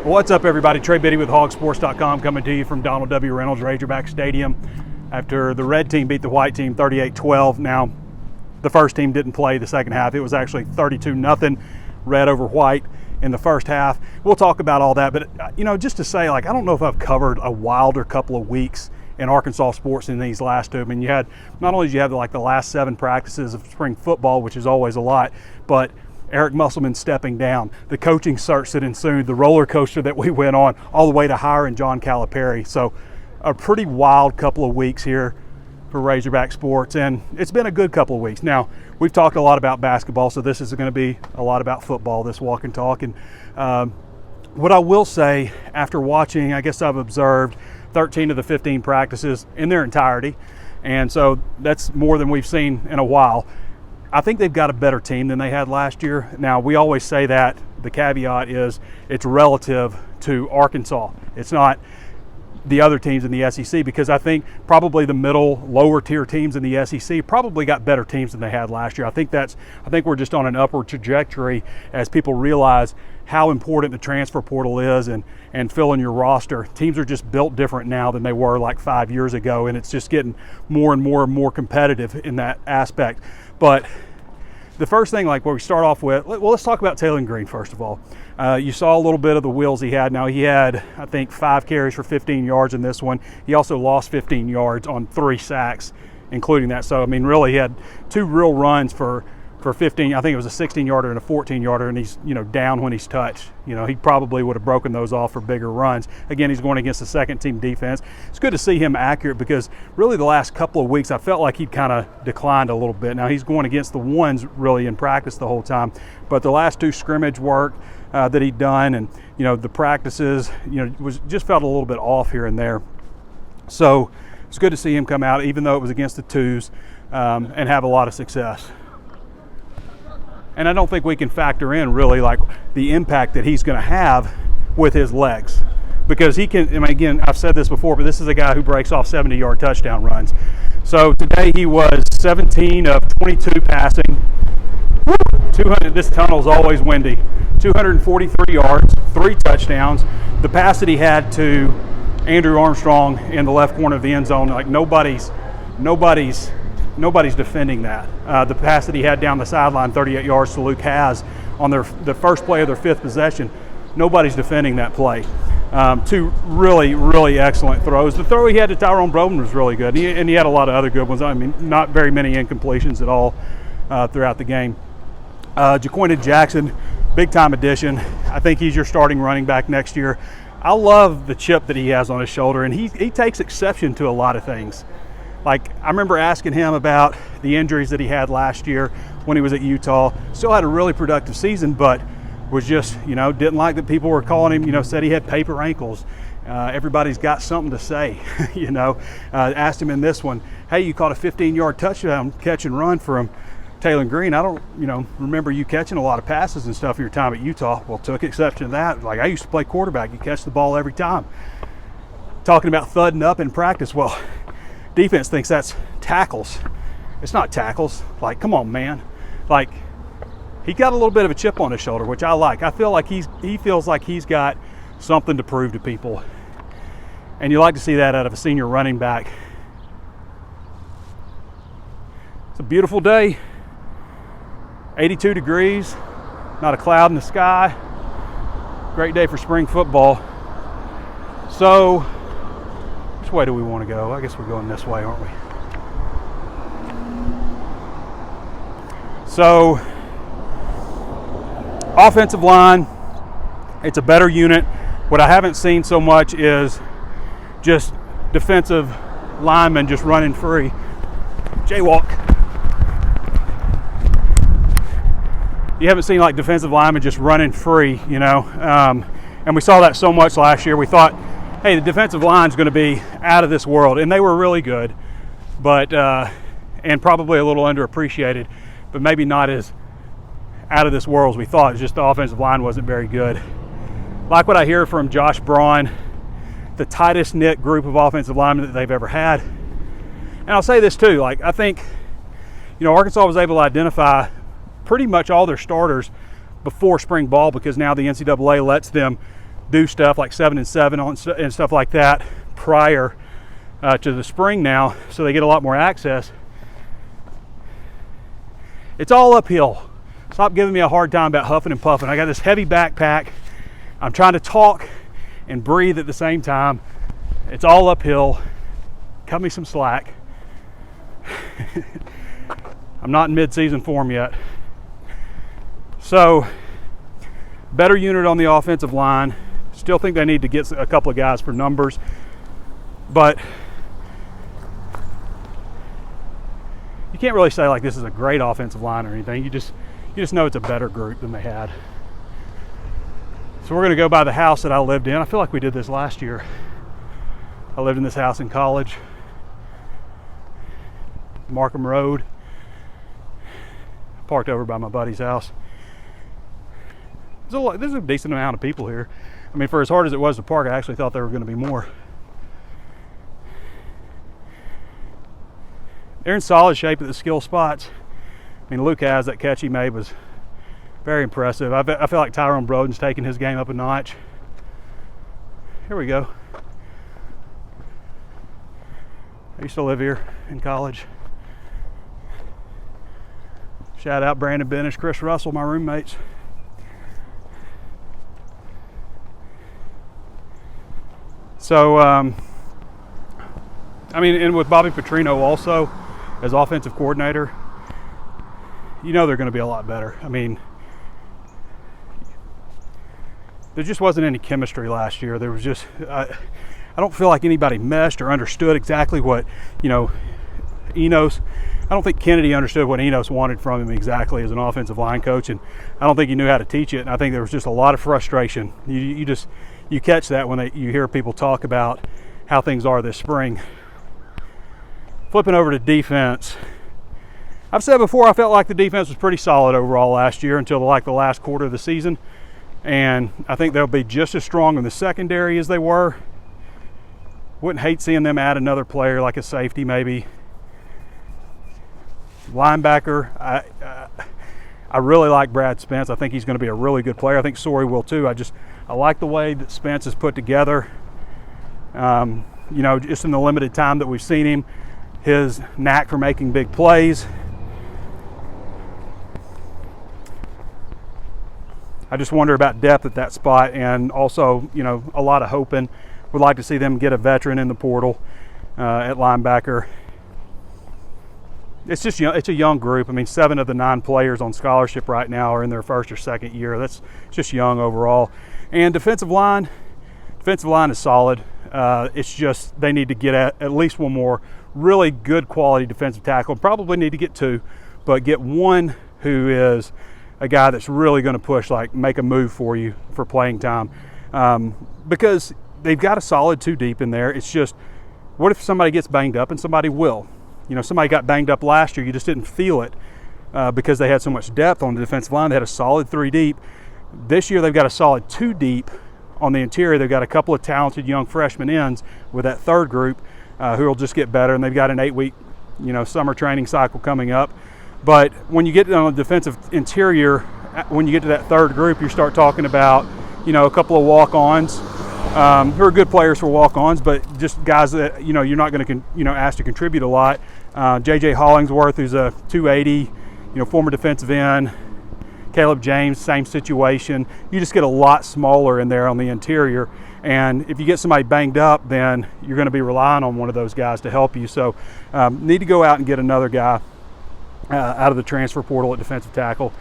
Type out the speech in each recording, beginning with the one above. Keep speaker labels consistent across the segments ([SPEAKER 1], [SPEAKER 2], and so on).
[SPEAKER 1] What's up, everybody? Trey Biddy with HawgSports.com coming to you from Donald W. Reynolds Razorback Stadium after the red team beat the white team 38-12. Now, the first team didn't play the second half. It was actually 32-0 red over white in the first half. We'll talk about all that, but just to say, I don't know if I've covered a wilder couple of weeks in Arkansas sports in these last two. I mean, not only did you have the last 7 practices of spring football, which is always a lot, but Eric Musselman stepping down, the coaching search that ensued, the roller coaster that we went on, all the way to hiring John Calipari. So a pretty wild couple of weeks here for Razorback sports, and it's been a good couple of weeks. Now, we've talked a lot about basketball, so this is going to be a lot about football, this walk and talk. And what I will say, after watching, I guess I've observed 13 of the 15 practices in their entirety, and so that's more than we've seen in a while. I think they've got a better team than they had last year. Now, we always say that. The caveat is it's relative to Arkansas. It's not the other teams in the SEC, because I think probably the middle, lower tier teams in the SEC probably got better teams than they had last year. I think we're just on an upward trajectory as people realize how important the transfer portal is and filling your roster. Teams are just built different now than they were like 5 years ago, and it's just getting more and more competitive in that aspect. But the first thing, where we start off with, let's talk about Taylor Green first of all. You saw a little bit of the wheels he had. Now, he had, I think, 5 carries for 15 yards in this one. He also lost 15 yards on 3 sacks, including that. So, I mean, really, he had 2 real runs for 15. I think it was a 16-yarder and a 14-yarder, and he's, down when he's touched. He probably would have broken those off for bigger runs. Again, he's going against the second-team defense. It's good to see him accurate, because really the last couple of weeks I felt like he'd kind of declined a little bit. Now, he's going against the ones really in practice the whole time, but the last 2 scrimmage work that he'd done, and the practices, just felt a little bit off here and there. So it's good to see him come out, even though it was against the twos, and have a lot of success. And I don't think we can factor in really the impact that he's going to have with his legs, because he can. I mean, again, I've said this before, but this is a guy who breaks off 70-yard touchdown runs. So today he was 17 of 22 passing. 200. This tunnel's always windy. 243 yards, 3 touchdowns. The pass that he had to Andrew Armstrong in the left corner of the end zone, nobody's defending that. The pass that he had down the sideline, 38 yards to Luke Haas on the first play of their 5th possession, nobody's defending that play. 2 really excellent throws. The throw he had to Tyrone Broden was really good, and he had a lot of other good ones. I mean, not very many incompletions at all throughout the game. Jaquindon Jackson, big-time addition. I think he's your starting running back next year. I love the chip that he has on his shoulder, and he takes exception to a lot of things. I remember asking him about the injuries that he had last year when he was at Utah. Still had a really productive season, but was just, didn't like that people were calling him, said he had paper ankles. Everybody's got something to say, Asked him in this one, hey, you caught a 15-yard touchdown catch and run from Taylor Green. I don't, remember you catching a lot of passes and stuff in your time at Utah. Well, took exception to that. I used to play quarterback. You catch the ball every time. Talking about thudding up in practice. Well, defense thinks that's tackles. It's not tackles. Come on, man. He got a little bit of a chip on his shoulder, which I like. I feel like he feels like he's got something to prove to people. And you like to see that out of a senior running back. It's a beautiful day. 82 degrees, not a cloud in the sky. Great day for spring football. So, which way do we want to go? I guess we're going this way, aren't we? So, offensive line, it's a better unit. What I haven't seen so much is just defensive linemen just running free. Jaywalk. You haven't seen defensive linemen just running free, and we saw that so much last year. We thought, hey, the defensive line's going to be out of this world, and they were really good, but and probably a little underappreciated, but maybe not as out of this world as we thought. It's just the offensive line wasn't very good. Like what I hear from Josh Braun, the tightest knit group of offensive linemen that they've ever had. And I'll say this too, I think, Arkansas was able to identify pretty much all their starters before spring ball, because now the NCAA lets them do stuff like 7-7 and stuff like that prior to the spring now, so they get a lot more access. It's all uphill. Stop giving me a hard time about huffing and puffing. I got this heavy backpack. I'm trying to talk and breathe at the same time. It's all uphill. Cut me some slack. I'm not in mid-season form yet. So, better unit on the offensive line. Still think they need to get a couple of guys for numbers, but you can't really say like this is a great offensive line or anything. You just know it's a better group than they had. So we're going to go by the house that I lived in. I feel like we did this last year. I lived in this house in college, Markham Road. Parked over by my buddy's house. There's a decent amount of people here. I mean, for as hard as it was to park, I actually thought there were going to be more. They're in solid shape at the skill spots. I mean, Luke has that catch he made was very impressive. I feel like Tyrone Broden's taking his game up a notch. Here we go. I used to live here in college. Shout out Brandon Benish, Chris Russell, my roommates. So, I mean, and with Bobby Petrino also as offensive coordinator, you know they're going to be a lot better. I mean, there just wasn't any chemistry last year. There was just, I don't feel like anybody meshed or understood exactly what, Enos. I don't think Kennedy understood what Enos wanted from him exactly as an offensive line coach, and I don't think he knew how to teach it. And I think there was just a lot of frustration. You catch that when you hear people talk about how things are this spring. Flipping over to defense. I've said before I felt like the defense was pretty solid overall last year until the last quarter of the season, and I think they'll be just as strong in the secondary as they were. Wouldn't hate seeing them add another player like a safety maybe. Linebacker, I really like Brad Spence. I think he's going to be a really good player. I think Sorey will too. I like the way that Spence is put together. Just in the limited time that we've seen him, his knack for making big plays. I just wonder about depth at that spot, and also, a lot of hoping. Would like to see them get a veteran in the portal at linebacker. It's just, it's a young group. I mean, 7 of the 9 players on scholarship right now are in their first or second year. That's just young overall. And defensive line is solid. It's just they need to get at least one more really good quality defensive tackle. Probably need to get 2, but get one who is a guy that's really going to push, like make a move for you for playing time. Because they've got a solid 2 deep in there. It's just, what if somebody gets banged up, and somebody will? Somebody got banged up last year. You just didn't feel it because they had so much depth on the defensive line. They had a solid 3 deep. This year they've got a solid 2 deep on the interior. They've got a couple of talented young freshman ends with that third group who will just get better. And they've got an 8-week, summer training cycle coming up. But when you get on the defensive interior, when you get to that third group, you start talking about, a couple of walk-ons. Who are good players for walk-ons, but just guys that you're not going to ask to contribute a lot. J.J. Hollingsworth, who's a 280, former defensive end. Caleb James, same situation. You just get a lot smaller in there on the interior, and if you get somebody banged up, then you're going to be relying on one of those guys to help you. So need to go out and get another guy out of the transfer portal at defensive tackle.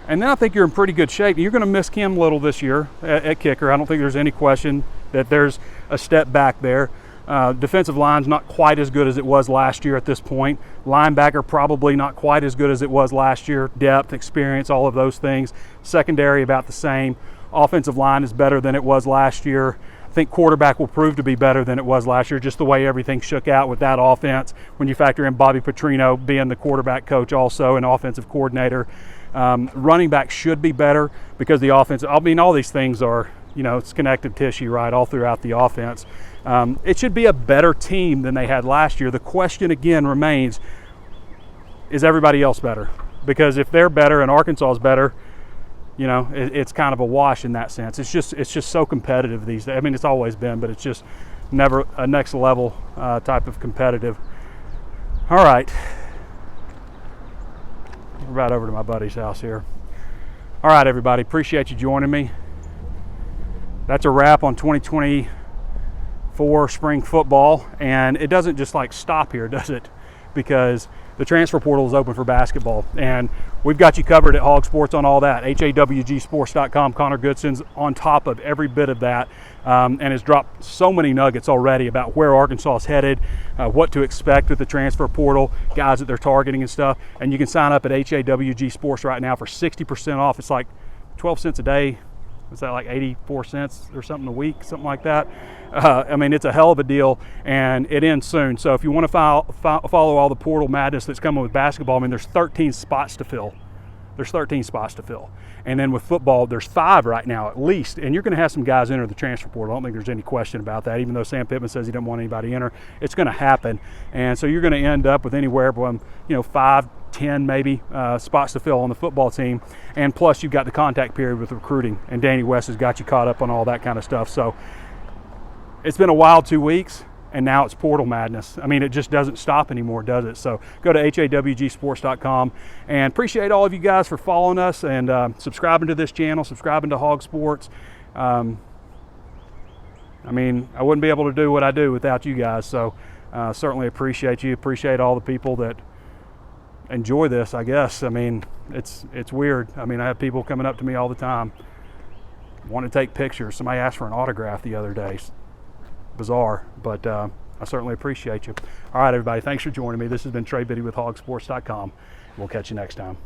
[SPEAKER 1] And then I think you're in pretty good shape. You're going to miss Kim Little this year at kicker. I don't think there's any question that there's a step back there. Defensive line's not quite as good as it was last year at this point. Linebacker probably not quite as good as it was last year. Depth, experience, all of those things. Secondary about the same. Offensive line is better than it was last year. I think quarterback will prove to be better than it was last year, just the way everything shook out with that offense. When you factor in Bobby Petrino being the quarterback coach also and offensive coordinator. Running back should be better because the offense, all these things are, it's connective tissue, right, all throughout the offense. It should be a better team than they had last year. The question again remains, is everybody else better? Because if they're better and Arkansas is better, you know, it's kind of a wash in that sense. It's just so competitive these days. I mean, it's always been, but it's just never a next level type of competitive. All right, we're about over to my buddy's house here. All right, everybody, appreciate you joining me. That's a wrap on 2024 spring football, and it doesn't just like stop here, does it? Because the transfer portal is open for basketball, and we've got you covered at HawgSports on all that. HawgSports.com. Connor Goodson's on top of every bit of that, and has dropped so many nuggets already about where Arkansas is headed, what to expect with the transfer portal, guys that they're targeting and stuff. And you can sign up at HAWG Sports right now for 60% off. It's like 12 cents a day. Is that like 84 cents or something a week, something like that? I mean, it's a hell of a deal, and it ends soon. So if you want to follow all the portal madness that's coming with basketball, I mean, there's 13 spots to fill. There's 13 spots to fill. And then with football, there's 5 right now at least, and you're going to have some guys enter the transfer portal. I don't think there's any question about that, even though Sam Pittman says he doesn't want anybody to enter. It's going to happen. And so you're going to end up with anywhere from, 5, 10 maybe spots to fill on the football team. And plus you've got the contact period with recruiting, and Danny West has got you caught up on all that kind of stuff. So it's been a wild 2 weeks, and now it's portal madness. I mean, it just doesn't stop anymore, does it? So go to HAWGsports.com, and appreciate all of you guys for following us and subscribing to this channel, subscribing to HawgSports. I mean, I wouldn't be able to do what I do without you guys. So certainly appreciate you. Appreciate all the people that enjoy this, I guess. I mean, it's weird. I mean, I have people coming up to me all the time, want to take pictures. Somebody asked for an autograph the other day. Bizarre, but I certainly appreciate you. All right, everybody, thanks for joining me. This has been Trey Biddy with HawgSports.com. We'll catch you next time.